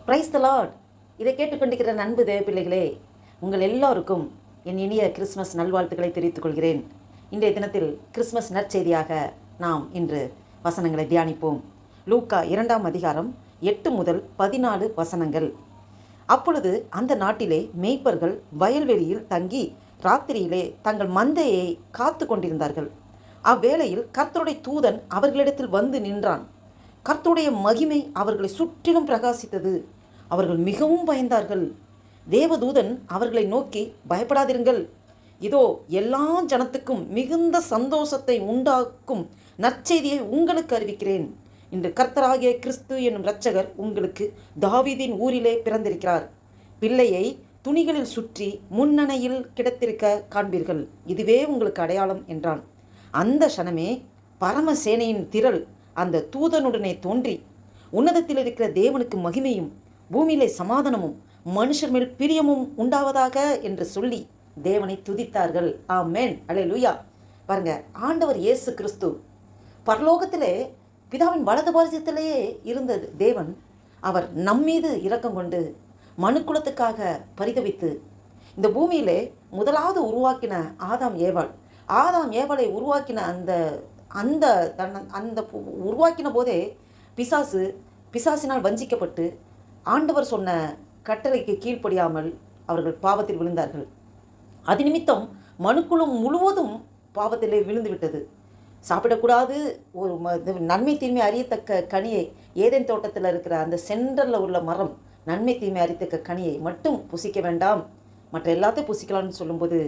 Praise the Lord. இதை கேட்டுக்கொண்டிருக்கிற அன்பு தேவ பிள்ளைகளே, உங்கள் எல்லோருக்கும் என் இனிய கிறிஸ்மஸ் நல்வாழ்த்துக்களை தெரிவித்துக் கொள்கிறேன். இன்றைய தினத்தில் கிறிஸ்மஸ் நற்செய்தியாக நாம் இன்று வசனங்களை தியானிப்போம். லூக்கா 2ஆம் அதிகாரம் 8 முதல் 14 வசனங்கள். அப்பொழுது அந்த நாட்டிலே மேய்ப்பர்கள் வயல்வெளியில் தங்கி ராத்திரியிலே தங்கள் மந்தையை காத்து கொண்டிருந்தார்கள். அவ்வேளையில் கர்த்தருடைய தூதன் அவர்களிடத்தில் வந்து நின்றான். கர்த்தருடைய மகிமை அவர்களை சுற்றிலும் பிரகாசித்தது. அவர்கள் மிகவும் பயந்தார்கள். தேவதூதன் அவர்களை நோக்கி, பயப்படாதிருங்கள், இதோ எல்லா ஜனத்துக்கும் மிகுந்த சந்தோஷத்தை உண்டாக்கும் நற்செய்தியை உங்களுக்கு அறிவிக்கிறேன். இன்று கர்த்தராகிய கிறிஸ்து என்னும் இரட்சகர் உங்களுக்கு தாவீதின் ஊரிலே பிறந்திருக்கிறார். பிள்ளையை துணிகளில் சுற்றி முன்னணையில் கிடத்திருக்க காண்பீர்கள். இதுவே உங்களுக்கு அடையாளம் என்றான். அந்த க்ஷணமே பரமசேனையின் திரள் அந்த தூதனுடனே தோன்றி, உன்னதத்தில் இருக்கிற தேவனுக்கு மகிமையும் பூமியிலே சமாதானமும் மனுஷர் மேல் பிரியமும் உண்டாவதாக என்று சொல்லி தேவனை துதித்தார்கள். ஆமென், அல்லேலூயா. பாருங்க, ஆண்டவர் இயேசு கிறிஸ்து பரலோகத்திலே பிதாவின் வலது பாரசத்திலேயே இருந்த தேவன், அவர் நம்மீது இரக்கம் கொண்டு மனுக்குலத்துக்காக பரிதவித்து இந்த பூமியிலே முதலாவது உருவாக்கின ஆதாம் ஏவாளை உருவாக்கின அந்த உருவாக்கின போதே பிசாசினால் வஞ்சிக்கப்பட்டு ஆண்டவர் சொன்ன கட்டளைக்கு கீழ்ப்படியாமல் அவர்கள் பாவத்தில் விழுந்தார்கள். அது நிமித்தம் மனுக்குலம் முழுவதும் பாவத்திலே விழுந்து விட்டது. சாப்பிடக்கூடாது, ஒரு நன்மை தீமை அறியத்தக்க கனியை, ஏதேன் தோட்டத்தில் இருக்கிற அந்த சென்டரில் உள்ள மரம் நன்மை தீமை அறியத்தக்க கனியை மட்டும் புசிக்க வேண்டாம், மற்ற எல்லாத்தையும் புசிக்கலாம்னு சொல்லும்போது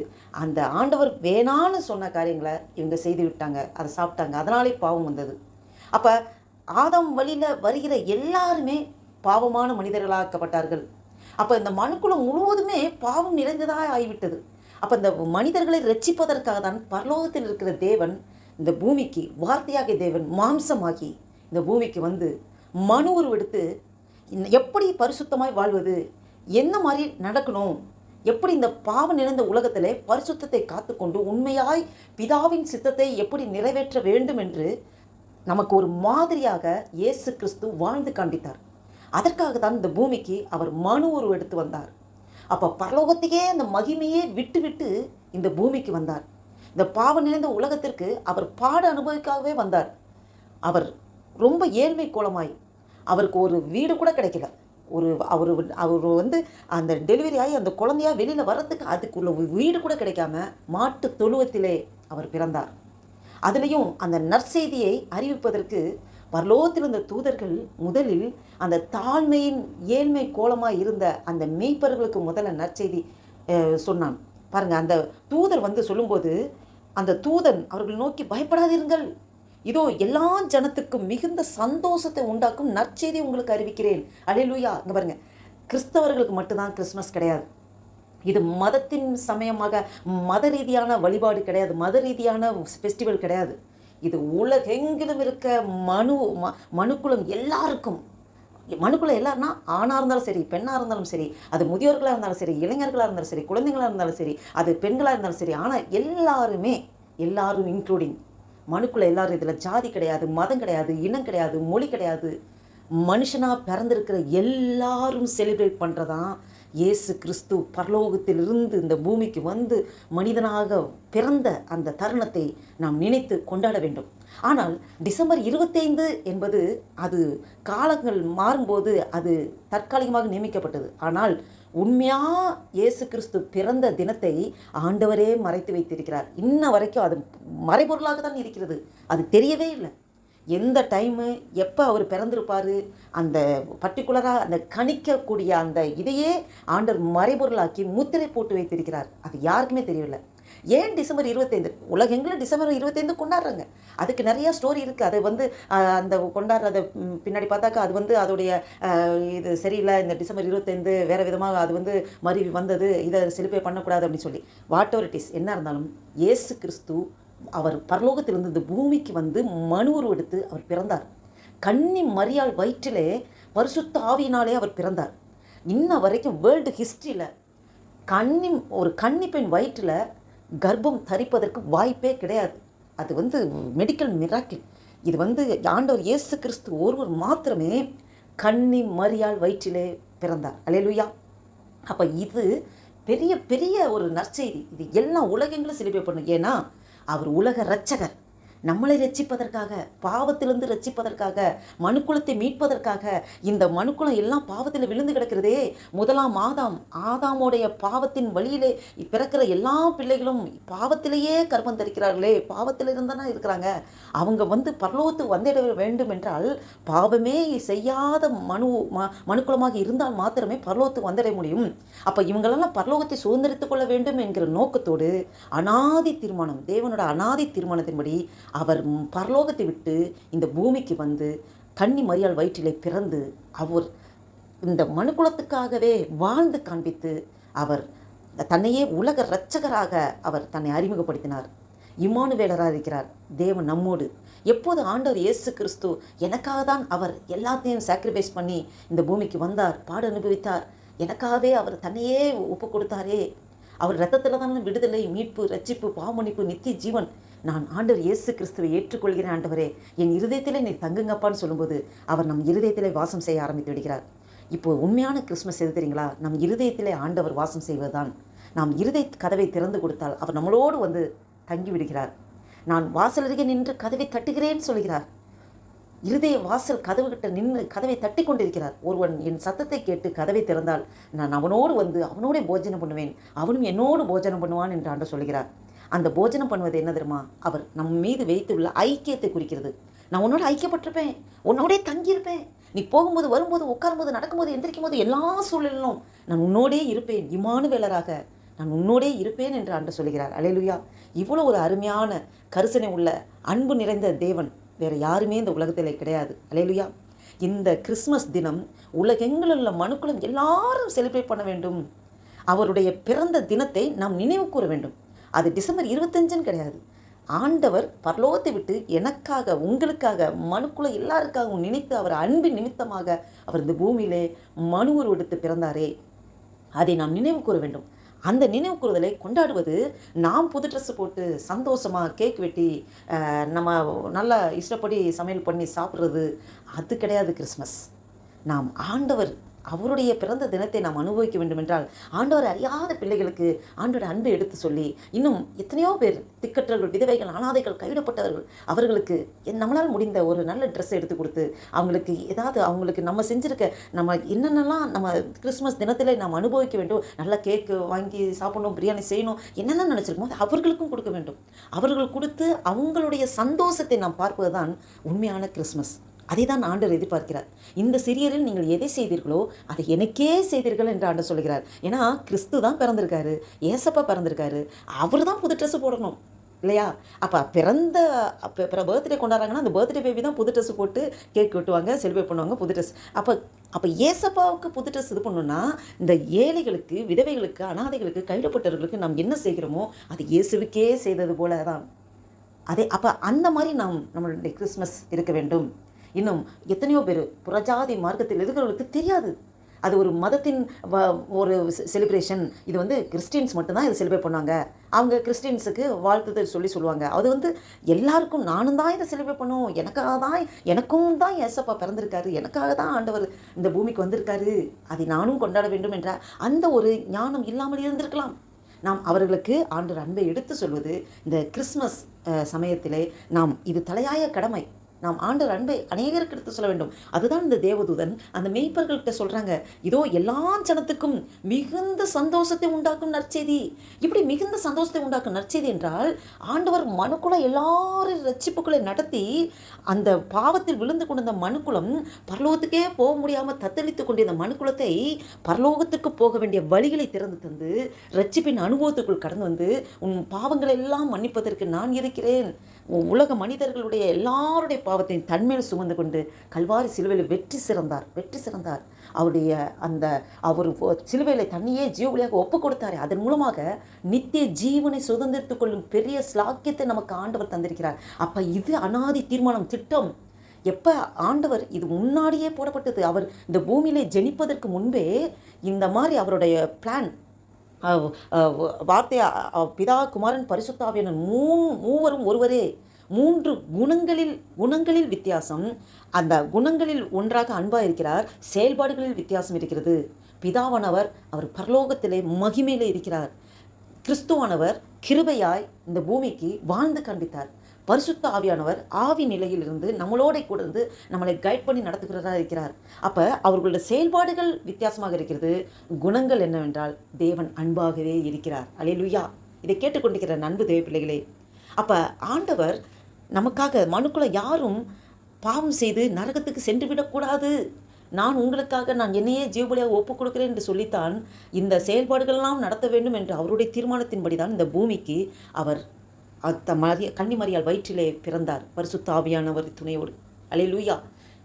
அந்த ஆண்டவர் வேணான்னு சொன்ன காரியங்களை இவங்க செய்து விட்டாங்க, அதை சாப்பிட்டாங்க. அதனாலே பாவம் வந்தது. அப்போ ஆதாம் வழியில் வருகிற எல்லாருமே பாவமான மனிதர்களாக்கப்பட்டார்கள். அப்போ இந்த மனுக்குலம் முழுவதுமே பாவம் நிறைந்ததாக ஆகிவிட்டது. அப்போ இந்த மனிதர்களை ரட்சிப்பதற்காக தான் பரலோகத்தில் இருக்கிற தேவன் இந்த பூமிக்கு, வார்த்தையாகிய தேவன் மாம்சமாகி இந்த பூமிக்கு வந்து மனு உருவெடுத்து எப்படி பரிசுத்தமாய் வாழ்வது, என்ன மாதிரி நடக்கணும், எப்படி இந்த பாவம் நிறைந்த உலகத்திலே பரிசுத்தத்தை காத்துக்கொண்டு உண்மையாய் பிதாவின் சித்தத்தை எப்படி நிறைவேற்ற வேண்டும் என்று நமக்கு ஒரு மாதிரியாக இயேசு கிறிஸ்து வாழ்ந்து காண்பித்தார். அதற்காக தான் இந்த பூமிக்கு அவர் மனு உருவெடுத்து வந்தார். அப்போ பரலோகத்தையே அந்த மகிமையே விட்டு விட்டு இந்த பூமிக்கு வந்தார். இந்த பாவம் நிறைந்த உலகத்திற்கு அவர் பாட அனுபவிக்காகவே வந்தார். அவர் ரொம்ப ஏழ்மை கோலமாய், அவருக்கு ஒரு வீடு கூட கிடைக்கல. அவர் வந்து அந்த டெலிவரி ஆகி அந்த குழந்தையாக வெளியில் வர்றதுக்கு அதுக்குள்ள வீடு கூட கிடைக்காம மாட்டு தொழுவத்திலே அவர் பிறந்தார். அதுலேயும் அந்த நற்செய்தியை அறிவிப்பதற்கு பரலோகத்தில் இருந்த தூதர்கள் முதலில் அந்த தாழ்மையின் ஏழ்மை கோலமாக இருந்த அந்த மேய்ப்பர்களுக்கு முதல்ல நற்செய்தி சொன்னான். பாருங்கள், அந்த தூதர் வந்து சொல்லும்போது அந்த தூதன் அவர்கள் நோக்கி, பயப்படாதீர்கள், இதோ எல்லா ஜனத்துக்கும் மிகுந்த சந்தோஷத்தை உண்டாக்கும் நற்செய்தி உங்களுக்கு அறிவிக்கிறேன். அல்லேலூயா. இங்கே பாருங்கள், கிறிஸ்தவர்களுக்கு மட்டும்தான் கிறிஸ்மஸ் கிடையாது. இது மதத்தின் சமயமாக மத ரீதியான வழிபாடு கிடையாது, மத ரீதியான ஃபெஸ்டிவல் கிடையாது. இது உலகெங்கிலும் இருக்க மனுக்குலம் எல்லாருக்கும். மனுக்குலம் எல்லாருன்னா ஆணாக இருந்தாலும் சரி, பெண்ணாக இருந்தாலும் சரி, அது முதியோர்களாக இருந்தாலும் சரி, இளைஞர்களாக இருந்தாலும் சரி, குழந்தைங்களாக இருந்தாலும் சரி, அது பெண்களாக இருந்தாலும் சரி, ஆனால் எல்லாரும் இன்க்ளூடிங் மனுக்குள்ள எல்லாரும். இதில் ஜாதி கிடையாது, மதம் கிடையாது, இனம் கிடையாது, மொழி கிடையாது. மனுஷனாக பிறந்திருக்கிற எல்லாரும் செலிப்ரேட் பண்ணுறதான் இயேசு கிறிஸ்து பரலோகத்திலிருந்து இந்த பூமிக்கு வந்து மனிதனாக பிறந்த அந்த தருணத்தை நாம் நினைத்து கொண்டாட வேண்டும். ஆனால் டிசம்பர் 25 என்பது அது காலங்கள் மாறும்போது அது தற்காலிகமாக நியமிக்கப்பட்டது. ஆனால் உண்மையாக இயேசு கிறிஸ்து பிறந்த தினத்தை ஆண்டவரே மறைத்து வைத்திருக்கிறார். இன்ன வரைக்கும் அது மறைபொருளாக தான் இருக்கிறது, அது தெரியவே இல்லை. எந்த டைமு எப்போ அவர் பிறந்திருப்பார், அந்த பர்டிகுலராக அந்த கணிக்கக்கூடிய அந்த இதையே ஆண்டவர் மறைபொருளாக்கி முத்திரை போட்டு வைத்திருக்கிறார். அது யாருக்குமே தெரியவில்லை. ஏன் டிசம்பர் 25 உலகெங்கிலும் டிசம்பர் 25 கொண்டாடுறாங்க. அதுக்கு நிறையா ஸ்டோரி இருக்குது. அதை வந்து அந்த கொண்டாடுறத பின்னாடி பார்த்தாக்கா அது வந்து அதோடைய இது சரியில்லை, இந்த டிசம்பர் 25 வேறு விதமாக அது வந்து மறுவி வந்தது, இதை செலிப்ரேட் பண்ணக்கூடாது அப்படின்னு சொல்லி. வாட் எவர் இட் இஸ், என்ன இருந்தாலும் இயேசு கிறிஸ்து அவர் பரலோகத்திலிருந்து இந்த பூமிக்கு வந்து மனு உருவெடுத்து அவர் பிறந்தார். கன்னி மரியாள் வயிற்றிலே பரிசுத்த ஆவியினாலே அவர் பிறந்தார். இன்ன வரைக்கும் வேர்ல்டு ஹிஸ்ட்ரியில் ஒரு கன்னி பெண் வயிற்றில் கர்ப்பம் தரிப்பதற்கு வாய்ப்பே கிடையாது. அது வந்து மெடிக்கல் மிராக்கிள். இது வந்து ஆண்டவர் இயேசு கிறிஸ்து ஒருவர் மாத்திரமே கன்னி மரியாள் வயிற்றிலே பிறந்தார். அல்லேலூயா. அப்போ இது பெரிய பெரிய ஒரு நற்செய்தி. இது எல்லாம் உலகெங்கிலும் சிலுவைப்படணும். ஏன்னா அவர் உலக இரட்சகர். நம்மளை ரட்சிப்பதற்காக, பாவத்திலிருந்து ரட்சிப்பதற்காக, மனுக்குலத்தை மீட்பதற்காக. இந்த மனுக்குலம் எல்லாம் பாவத்தில் விழுந்து கிடக்கிறதே. முதலாம் ஆதாமுடைய பாவத்தின் வழியிலே பிறக்கிற எல்லா பிள்ளைகளும் பாவத்திலேயே கர்ப்பம் தரிக்கிறார்களே, பாவத்தில் இருந்தானே இருக்கிறாங்க. அவங்க பரலோகத்துக்கு வந்திட வேண்டும் என்றால் பாவமே செய்யாத மனுக்குலமாக இருந்தால் மாத்திரமே பரலோகத்துக்கு வந்திட முடியும். அப்போ இவங்களெல்லாம் பரலோகத்தை சுதந்திரித்துக் கொள்ள வேண்டும் என்கிற நோக்கத்தோடு அனாதி தீர்மானம், தேவனோட அனாதி தீர்மானத்தின்படி அவர் பரலோகத்தை விட்டு இந்த பூமிக்கு வந்து கன்னி மரியாள் வயிற்றிலே பிறந்து அவர் இந்த மனுக்குலத்துக்காகவே வாழ்ந்து காண்பித்து அவர் தன்னையே உலக இரட்சகராக அவர் தன்னை அறிமுகப்படுத்தினார். இம்மானுவேலராக இருக்கிறார், தேவன் நம்மோடு. எப்போது ஆண்டவர் இயேசு கிறிஸ்து எனக்காக தான் அவர் எல்லாத்தையும் சாக்ரிஃபைஸ் பண்ணி இந்த பூமிக்கு வந்தார், பாடு அனுபவித்தார், எனக்காகவே அவர் தன்னையே ஒப்பு கொடுத்தாரே. அவர் ரத்தத்தில் தான் விடுதலை, மீட்பு, ரட்சிப்பு, பாவமன்னிப்பு, நித்திய ஜீவன். நான் ஆண்டவர் இயேசு கிறிஸ்துவை ஏற்றுக்கொள்கிறேன் ஆண்டவரே, என் இருதயத்திலே நீ தங்குங்கப்பான்னு சொல்லும்போது அவர் நம் இருதயத்திலே வாசம் செய்ய ஆரம்பித்து விடுகிறார். இப்போது உண்மையான கிறிஸ்மஸ் எது தெரியுங்களா? நம் இருதயத்திலே ஆண்டவர் வாசம் செய்வதுதான். நாம் இருதய கதவை திறந்து கொடுத்தால் அவர் நம்மளோடு வந்து தங்கி விடுகிறார். நான் வாசல் அருகே நின்று கதவை தட்டுகிறேன்னு சொல்கிறார். இருதய வாசல் கதவு கிட்ட நின்று கதவை தட்டி கொண்டிருக்கிறார். ஒருவன் என் சத்தத்தை கேட்டு கதவை திறந்தால் நான் அவனோடு வந்து அவனோட போஜனம் பண்ணுவேன், அவனும் என்னோடு போஜனம் பண்ணுவான் என்று ஆண்டவர் சொல்கிறார். அந்த போஜனம் பண்ணுவது என்ன தெரியுமா? அவர் நம் மீது வைத்துள்ள ஐக்கியத்தை குறிக்கிறது. நான் உன்னோட ஐக்கியப்பட்டிருப்பேன், உன்னோடே தங்கியிருப்பேன். நீ போகும்போது, வரும்போது, உட்காரும்போது, நடக்கும்போது, எந்திரிக்கும் போது, எல்லா சூழலிலும் நான் உன்னோடே இருப்பேன், இம்மானுவேலராக நான் உன்னோடே இருப்பேன் என்று ஆண்டவர் சொல்கிறார். அல்லேலூயா. இவ்வளோ ஒரு அருமையான கரிசனை உள்ள அன்பு நிறைந்த தேவன் வேறு யாருமே இந்த உலகத்தில் கிடையாது. அல்லேலூயா. இந்த கிறிஸ்மஸ் தினம் உலகெங்கிலும் உள்ள மனுக்குலம் எல்லாரும் செலிப்ரேட் பண்ண வேண்டும். அவருடைய பிறந்த தினத்தை நாம் நினைவு கூற வேண்டும். அது டிசம்பர் 25ன்னு கிடையாது. ஆண்டவர் பரலோகத்தை விட்டு எனக்காக, உங்களுக்காக, மனுக்குள்ள எல்லாருக்காகவும் நினைத்து அவர் அன்பின் நிமித்தமாக அவர் இந்த பூமியிலே மனு உருவெடுத்து பிறந்தாரே, அதை நாம் நினைவு கூற வேண்டும். அந்த நினைவு கூறுதலை கொண்டாடுவது நாம் புது ட்ரெஸ்ஸு போட்டு சந்தோஷமாக கேக் வெட்டி நம்ம நல்லா இஷ்டப்படி சமையல் பண்ணி சாப்பிட்றது அது கிடையாது கிறிஸ்மஸ். நாம் ஆண்டவர் அவருடைய பிறந்த தினத்தை நாம் அனுபவிக்க வேண்டும் என்றால் ஆண்டவர் அறியாத பிள்ளைகளுக்கு ஆண்டோட அன்பை எடுத்து சொல்லி, இன்னும் எத்தனையோ பேர் திக்கற்றவர்கள், விதவைகள், அனாதைகள், கைவிடப்பட்டவர்கள், அவர்களுக்கு நம்மளால் முடிந்த ஒரு நல்ல ட்ரெஸ்ஸை எடுத்து கொடுத்து அவங்களுக்கு ஏதாவது அவங்களுக்கு நம்ம செஞ்சுருக்க நம்ம என்னென்னலாம் நம்ம கிறிஸ்மஸ் தினத்தில் நாம் அனுபவிக்க வேண்டும், நல்லா கேக்கு வாங்கி சாப்பிடணும், பிரியாணி செய்யணும், என்னென்ன நினச்சிருக்கோம் அது அவர்களுக்கும் கொடுக்க வேண்டும். அவர்கள் கொடுத்து அவங்களுடைய சந்தோஷத்தை நாம் பார்ப்பது தான் உண்மையான கிறிஸ்மஸ். அதை தான் ஆண்டவர் எதிர்பார்க்கிறார். இந்த சிறியரில் நீங்கள் எதை செய்தீர்களோ அதை எனக்கே செய்தீர்கள் என்று ஆண்டவர் சொல்கிறார். ஏன்னா கிறிஸ்து தான் பிறந்திருக்காரு, ஏசப்பா பிறந்திருக்காரு, அவர் தான் புது ட்ரெஸ்ஸு போடணும் இல்லையா? அப்போ பிறந்த பர்த்டே கொண்டாடுறாங்கன்னா அந்த பர்த்டே பேபி தான் புது ட்ரெஸ்ஸு போட்டு கேக் வெட்டுவாங்க, செலிப்ரேட் பண்ணுவாங்க, புது ட்ரெஸ். அப்போ ஏசப்பாவுக்கு புது ட்ரெஸ் இது பண்ணணும்னா இந்த ஏழைகளுக்கு, விதவைகளுக்கு, அனாதைகளுக்கு, கைவிடப்பட்டவர்களுக்கு நாம் என்ன செய்கிறோமோ அது இயேசுவுக்கே செய்தது போல தான். அப்போ அந்த மாதிரி நம்மளுடைய கிறிஸ்மஸ் இருக்க வேண்டும். இன்னும் எத்தனையோ பேர் புறஜாதி மார்க்கத்தில் இருக்கிறவர்களுக்கு தெரியாது. அது ஒரு மதத்தின் ஒரு செலிப்ரேஷன். இது கிறிஸ்டின்ஸ் மட்டும்தான் இதை செலிப்ரேட் பண்ணுவாங்க. அவங்க கிறிஸ்டின்ஸுக்கு வாழ்த்துதல் சொல்லுவாங்க. அது எல்லாருக்கும் நானும் தான் இதை செலிப்ரேட் பண்ணுவோம், எனக்கும் தான் ஏசப்பா பிறந்திருக்காரு, எனக்காக தான் ஆண்டவர் இந்த பூமிக்கு வந்திருக்காரு, அதை நானும் கொண்டாட வேண்டும் என்ற அந்த ஒரு ஞானம் இல்லாமல் இருந்திருக்கலாம். நாம் அவர்களுக்கு ஆண்டவர் அன்பை எடுத்து சொல்வது இந்த கிறிஸ்மஸ் சமயத்திலே இது தலையாய கடமை. நாம் ஆண்டவர் அன்பை அநேகருக்கு எடுத்து சொல்ல வேண்டும். அதுதான் இந்த தேவதூதன் அந்த மெய்ப்பர்கள்ட்ட சொல்கிறாங்க, இதோ எல்லா ஜனத்துக்கும் மிகுந்த சந்தோஷத்தை உண்டாக்கும் நற்செய்தி. இப்படி மிகுந்த சந்தோஷத்தை உண்டாக்கும் நற்செய்தி என்றால் ஆண்டவர் மனுக்குலம் எல்லாரும் ரட்சிப்புக்களை நடத்தி அந்த பாவத்தில் விழுந்து கொண்டிருந்த மனுக்குலம் பரலோகத்துக்கே போக முடியாமல் தத்தளித்து கொண்டிருந்த மனுக்குலத்தை பரலோகத்திற்கு போக வேண்டிய வழிகளை திறந்து தந்து ரட்சிப்பின் அனுபவத்துக்குள் கடந்து வந்து உன் பாவங்களை எல்லாம் மன்னிப்பதற்கு நான் இருக்கிறேன், உலக மனிதர்களுடைய எல்லாருடைய பாவத்தையும் தன்மையில் சுமந்து கொண்டு கல்வாரி சிலுவையில் வெற்றி சிறந்தார். அவருடைய அவர் சிலுவையில் தன்னையே ஜீவலியாக ஒப்பு கொடுத்தாரே, அதன் மூலமாக நித்திய ஜீவனை சுதந்திரித்துக் கொள்ளும் பெரிய ஸ்லாக்கியத்தை நமக்கு ஆண்டவர் தந்திருக்கிறார். அப்போ இது அனாதி தீர்மானம், திட்டம். எப்போ ஆண்டவர் இது முன்னாடியே போடப்பட்டது. அவர் இந்த பூமியிலே ஜெனிப்பதற்கு முன்பே இந்த மாதிரி அவருடைய பிளான், வார்த்தை பிதா, குமாரன், பரிசுத்த ஆவியானவர் மூவரும் ஒருவரே 3 குணங்களில் வித்தியாசம். அந்த குணங்களில் ஒன்றாக அன்பாக இருக்கிறார். செயல்பாடுகளில் வித்தியாசம் இருக்கிறது. பிதாவானவர் அவர் பரலோகத்திலே மகிமையிலே இருக்கிறார். கிறிஸ்துவானவர் கிருபையாய் இந்த பூமிக்கு வாழ்ந்து காண்பித்தார். பரிசுத்த ஆவியானவர் ஆவி நிலையிலிருந்து நம்மளோட கூட இருந்து நம்மளை கைட் பண்ணி நடத்துகிறதா இருக்கிறார். அப்போ அவர்களுடைய செயல்பாடுகள் வித்தியாசமாக இருக்கிறது. குணங்கள் என்னவென்றால் தேவன் அன்பாகவே இருக்கிறார். அல்லேலூயா. இதை கேட்டுக்கொண்டிருக்கிற அன்பு தேவ பிள்ளைகளே, அப்போ ஆண்டவர் நமக்காக மனுக்குள்ள யாரும் பாவம் செய்து நரகத்துக்கு சென்று விடக்கூடாது, நான் உங்களுக்காக நான் என்னையே ஜீவபலியாக ஒப்புக் கொடுக்கிறேன் என்று சொல்லித்தான் இந்த செயல்பாடுகளெல்லாம் நடத்த வேண்டும் என்று அவருடைய தீர்மானத்தின்படி தான் இந்த பூமிக்கு அவர் கன்னிமரியாள் வயிற்றிலே பிறந்தார், பரிசுத்த ஆவியானவர் துணையோடு. அல்லேலூயா.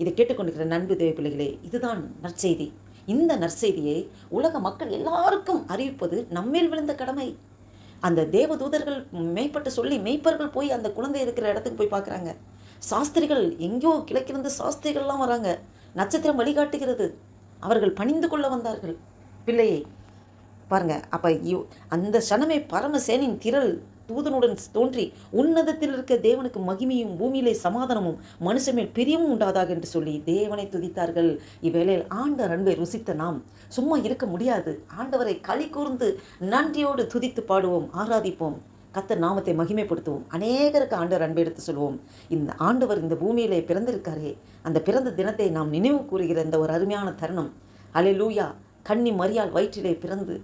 இதை கேட்டுக்கொண்டிருக்கிற நண்பு தேவ பிள்ளைகளே, இதுதான் நற்செய்தி. இந்த நற்செய்தியை உலக மக்கள் எல்லாருக்கும் அறிவிப்பது நம்மேல் விழுந்த கடமை. அந்த தேவதூதர்கள் மெய்ப்பட்டு சொல்லி மெய்ப்பர்கள் போய் அந்த குழந்தை இருக்கிற இடத்துக்கு போய் பார்க்குறாங்க. சாஸ்திரிகள் எங்கேயோ கிழக்கிருந்து சாஸ்திரிகள்லாம் வராங்க. நட்சத்திரம் வழிகாட்டுகிறது. அவர்கள் பணிந்து கொள்ள வந்தார்கள் பிள்ளையை பாருங்க. அப்போ அந்த சனமே பரமசேனின் திரள் தூதனுடன் தோன்றி உன்னதத்தில் இருக்க தேவனுக்கு மகிமையும் பூமியிலே சமாதானமும் மனுஷன் மேல் பிரியமும் உண்டாதாக என்று சொல்லி தேவனை துதித்தார்கள். இவ்வேளையில் ஆண்டவர் அன்பை ருசித்த நாம் சும்மா இருக்க முடியாது. ஆண்டவரை களி கூர்ந்து நன்றியோடு துதித்து பாடுவோம், ஆராதிப்போம், கர்த்தர் நாமத்தை மகிமைப்படுத்துவோம். அநேகருக்கு ஆண்டவர் அன்பை எடுத்து சொல்வோம். இந்த ஆண்டவர் இந்த பூமியிலே பிறந்திருக்காரே, அந்த பிறந்த தினத்தை நாம் நினைவு கூறுகிற இந்த ஒரு அருமையான தருணம். அல்லேலூயா. கன்னிமரியாள் வயிற்றிலே பிறந்து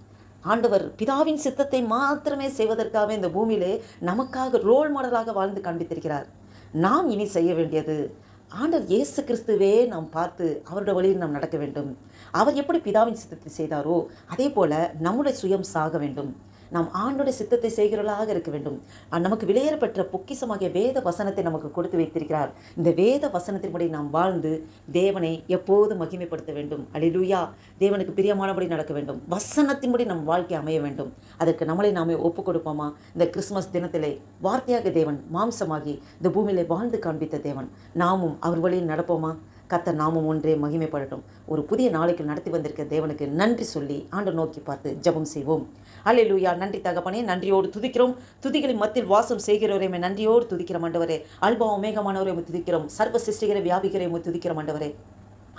ஆண்டவர் பிதாவின் சித்தத்தை மாத்திரமே செய்வதற்காக இந்த பூமியிலே நமக்காக ரோல் மாடலாக வாழ்ந்து காண்பித்திருக்கிறார். நாம் இனி செய்ய வேண்டியது ஆண்டவர் இயேசு கிறிஸ்துவே நாம் பார்த்து அவருடைய வழியில் நாம் நடக்க வேண்டும். அவர் எப்படி பிதாவின் சித்தத்தை செய்தாரோ அதே போல நம்முடைய சுயம் சாக வேண்டும். நாம் ஆண்டோட சித்தத்தை செய்கிறவர்களாக இருக்க வேண்டும். நமக்கு விலையேறப்பெற்ற பொக்கிஷமாகிய வேத வசனத்தை நமக்கு கொடுத்து வைத்திருக்கிறார். இந்த வேத வசனத்தின்படி நாம் வாழ்ந்து தேவனை எப்போது மகிமைப்படுத்த வேண்டும். அல்லேலூயா. தேவனுக்கு பிரியமானபடி நடக்க வேண்டும். வசனத்தின்படி நம் வாழ்க்கை அமைய வேண்டும். அதற்கு நம்மளை நாமே ஒப்புக் கொடுப்போமா? இந்த கிறிஸ்துமஸ் தினத்திலே வார்த்தையாக தேவன் மாம்சமாகி இந்த பூமியிலே வாழ்ந்து காண்பித்த தேவன், நாமும் அவர் வழியில் நடப்போமா? கர்த்தர் நாமும் ஒன்றே மகிமைப்படட்டும். ஒரு புதிய நாளைக்கு நடத்தி வந்திருக்க தேவனுக்கு நன்றி சொல்லி ஆண்டவர் நோக்கி பார்த்து ஜெபம் செய்வோம். அல்லேலூயா. நன்றி தகப்பனே, நன்றியோடு துதிக்கிறோம். துதிகளின் மத்தியில் வாசம் செய்கிறவரே நன்றியோடு துதிக்கிறோம் ஆண்டவரே. அல்பா ஒமேகமானவரை துதிக்கிறோம். சர்வ சிருஷ்டிகரை வியாபிகரை துதிக்கிறோம் ஆண்டவரே.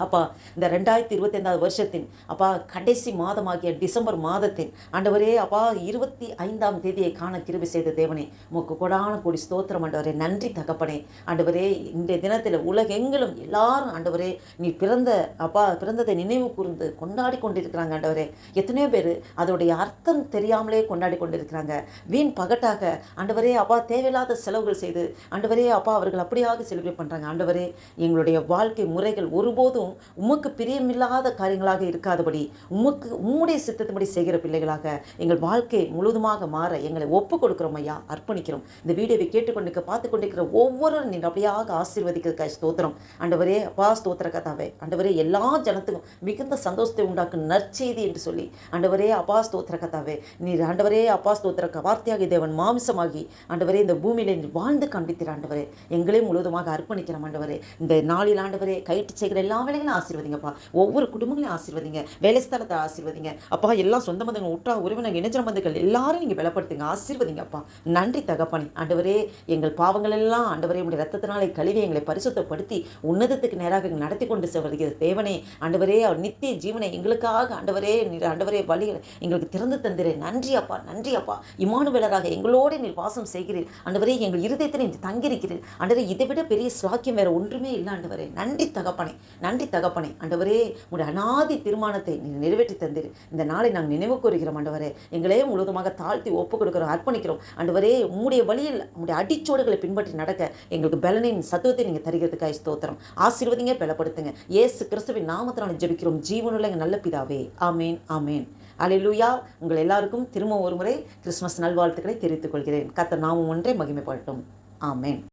அப்பா, இந்த 2025 வருஷத்தின் அப்பா கடைசி மாதமாகிய டிசம்பர் மாதத்தின் ஆண்டவரே அப்பா 25ஆம் தேதியை காண கிருபை செய்த தேவனே உமக்கு கொடான கோடி ஸ்தோத்திரம் ஆண்டவரே. நன்றி தகப்பனே. ஆண்டவரே, இன்றைய தினத்தில் உலகெங்கிலும் எல்லாரும் ஆண்டவரே நீ பிறந்ததை நினைவு கூர்ந்து கொண்டாடி கொண்டிருக்கிறாங்க ஆண்டவரே. எத்தனையோ பேர் அதோடைய அர்த்தம் தெரியாமலே கொண்டாடி கொண்டிருக்கிறாங்க. வீண் பகட்டாக ஆண்டவரே அப்பா தேவையில்லாத செலவுகள் செய்து ஆண்டவரே அப்பா அவர்கள் அப்படியாக செலிப்ரேட் பண்ணுறாங்க. ஆண்டவரே, எங்களுடைய வாழ்க்கை முறைகள் ஒருபோதும் உமக்கு பிரியமில்லாத காரியங்களாக இருக்காதபடி உம்முடைய சித்தத்தின்படி செய்கிற பிள்ளைகளாக எங்கள் வாழ்க்கை முழுவதுமாக மாற எங்களை ஒப்பு கொடுக்கிறோம் ஐயா, அர்ப்பணிக்கிறோம். இந்த வீடியோவை கேட்டுக்கொண்டு பார்த்து கொண்டிருக்கிற ஒவ்வொருவரும் நீங்கள் அப்படியாக ஆசீர்வதிக்கிறதுக்காக ஸ்தோத்திரம் ஆண்டவரே. அப்பா ஸ்தோத்திர கதாவே ஆண்டவரே, எல்லா ஜனத்துக்கும் மிகுந்த சந்தோஷத்தை உண்டாக்கும் நற்செய்தி என்று சொல்லி ஆண்டவரே அப்பா ஸ்தோத்திர கதாவே நீர் ஆண்டவரே அப்பா ஸ்தோத்திர வார்த்தையாகி தேவன் மாம்சமாகி ஆண்டவரே இந்த பூமியில வாழ்ந்து காண்பித்திர ஆண்டவரே. எங்களையும் முழுவதுமாக அர்ப்பணிக்கிறோம் ஆண்டவரே. இந்த நாளில் ஆண்டவரே கைட்டு செய்கிற எல்லா ஆசீர்வதிங்கப்பா. ஒவ்வொரு குடும்பங்களையும் ஆசீர்வதிங்க. வேலை ஸ்தலத்தை ஆசீர்வதிங்க அப்பா. எல்லா சொந்த பந்தங்கள் உற்றா உறவினர் இணைஞ்ச பந்தங்கள் எல்லாரும் நீங்க பலப்படுத்துங்க, ஆசீர்வதிங்க அப்பா. நன்றி தகப்பனே. ஆண்டவரே, எங்கள் பாவங்கள் எல்லாம் ஆண்டவரே உடைய ரத்தத்தினாலே கழுவி எங்களை பரிசுத்தப்படுத்தி உன்னதத்துக்கு நேராக நடத்தி கொண்டு செல்கிற தேவனே ஆண்டவரே, அவர் நித்திய ஜீவனை எங்களுக்காக ஆண்டவரே நீர் ஆண்டவரே வழி எங்களுக்கு திறந்து தந்திரே. நன்றி அப்பா, நன்றி அப்பா. இம்மானுவேலராக எங்களோடு நீர் வாசம் செய்கிறீர் ஆண்டவரே. எங்கள் இருதயத்தில் நீர் தங்கியிருக்கிறீர் ஆண்டவரே. இதை விட பெரிய ஸ்லாக்கியம் வேற ஒன்றுமே இல்லை ஆண்டவரே. நன்றி தகப்பனே, நன்றி தகப்பனே. ஆண்டவரே, உடைய அநாதி தீர்மானத்தை நீ நிறைவேற்றி தந்தீர். இந்த நாளை நாங்கள் நினைவு கூறுகிறோம் ஆண்டவரே. எங்களே முழுவதுமாக தாழ்த்தி ஒப்பு கொடுக்கிறோம், அர்ப்பணிக்கிறோம் ஆண்டவரே. உம்முடைய வழியில் உம்முடைய அடிச்சோடுகளை பின்பற்றி நடக்க எங்களுக்கு பலனின் சத்துவத்தை நீங்கள் தருகிறதுக்காக ஸ்தோத்திரம். ஆசீர்வதிங்க, பலப்படுத்துங்க. இயேசு கிறிஸ்துவின் நாமத்தினால் ஜெபிக்கிறோம் ஜீவனுள்ள எங்கள் நல்ல பிதாவே. ஆமேன், ஆமேன். அல்லேலூயா. உங்கள் எல்லாருக்கும் திரும்ப ஒரு முறை கிறிஸ்துமஸ் நல்வாழ்த்துக்களை தெரிவித்துக் கொள்கிறேன். கர்த்தர் நாமம் ஒன்றே மகிமைப்படட்டும். ஆமேன்.